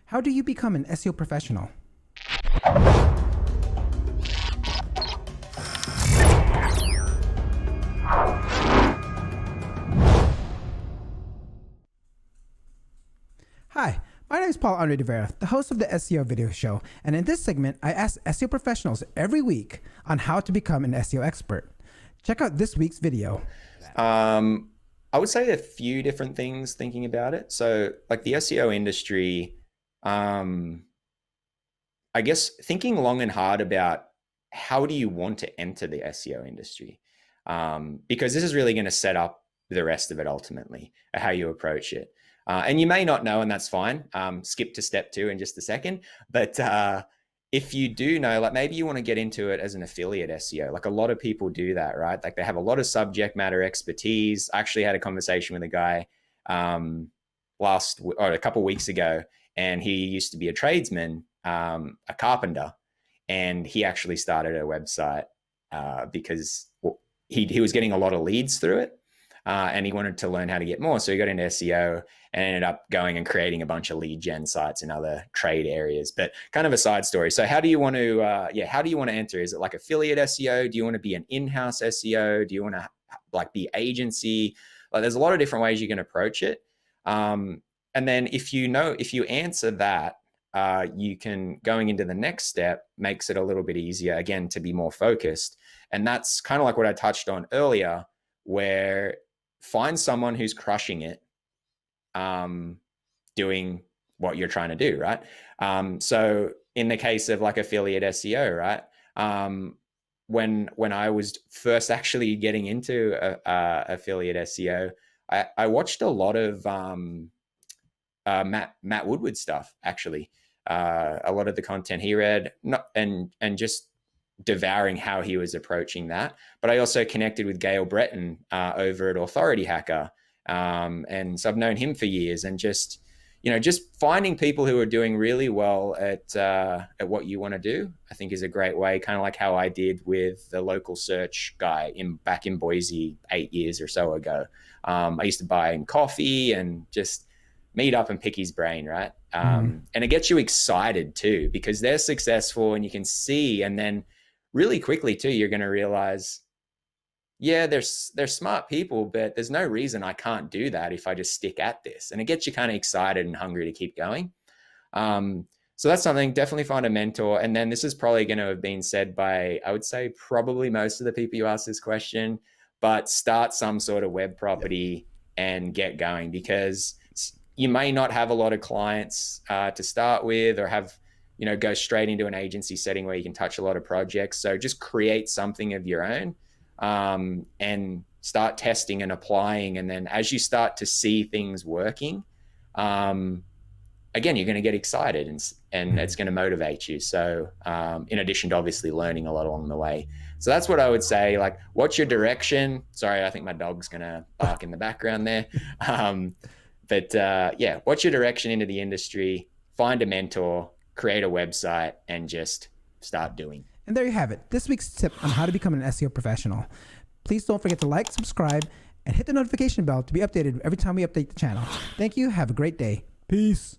How do you become an SEO professional? Hi, my name is Paul Vera, the host of the SEO video show, and in this segment, I ask SEO professionals every week on how to become an SEO expert. Check out this week's video. I would say a few different things thinking about it. So like the SEO industry, I guess thinking long and hard about how do you want to enter the SEO industry? Because this is really going to set up the rest of it ultimately, how you approach it. And you may not know, and that's fine. Skip to step 2 in just a second. But if you do know, like maybe you want to get into it as an affiliate SEO. Like a lot of people do that, right? Like they have a lot of subject matter expertise. I actually had a conversation with a guy a couple of weeks ago, and he used to be a tradesman, a carpenter, and he actually started a website because he was getting a lot of leads through it. And he wanted to learn how to get more. So he got into SEO and ended up going and creating a bunch of lead gen sites in other trade areas, but kind of a side story. So how do you want to, how do you want to enter? Is it like affiliate SEO? Do you want to be an in-house SEO? Do you want to like be agency? Like there's a lot of different ways you can approach it. And then if you answer that, you can, going into the next step, makes it a little bit easier, again, to be more focused. And that's kind of like what I touched on earlier, where find someone who's crushing it, doing what you're trying to do, right? So in the case of like affiliate SEO, right? When I was first actually getting into affiliate SEO, I watched a lot of Matt Woodward stuff, actually. A lot of the content he read, and just devouring how he was approaching that. But I also connected with Gail Breton over at Authority Hacker. And so I've known him for years, and just finding people who are doing really well at what you want to do, I think is a great way, kind of like how I did with the local search guy back in Boise 8 years or so ago. I used to buy him coffee and just meet up and pick his brain, right? And it gets you excited too, because they're successful and you can see, and then really quickly too, you're going to realize, yeah, they're smart people, but there's no reason I can't do that if I just stick at this. And it gets you kind of excited and hungry to keep going. So that's something. Definitely find a mentor. And then this is probably going to have been said by, I would say, probably most of the people you ask this question, but start some sort of web property and get going, because you may not have a lot of clients to start with, or have, go straight into an agency setting where you can touch a lot of projects. So just create something of your own, and start testing and applying. And then as you start to see things working, again, you're going to get excited, and it's going to motivate you. So in addition to obviously learning a lot along the way. So that's what I would say. Like, what's your direction? Sorry, I think my dog's going to bark in the background there. But what's your direction into the industry? Find a mentor, create a website, and just start doing. And there you have it, this week's tip on how to become an SEO professional. Please don't forget to like, subscribe, and hit the notification bell to be updated every time we update the channel. Thank you. Have a great day. Peace.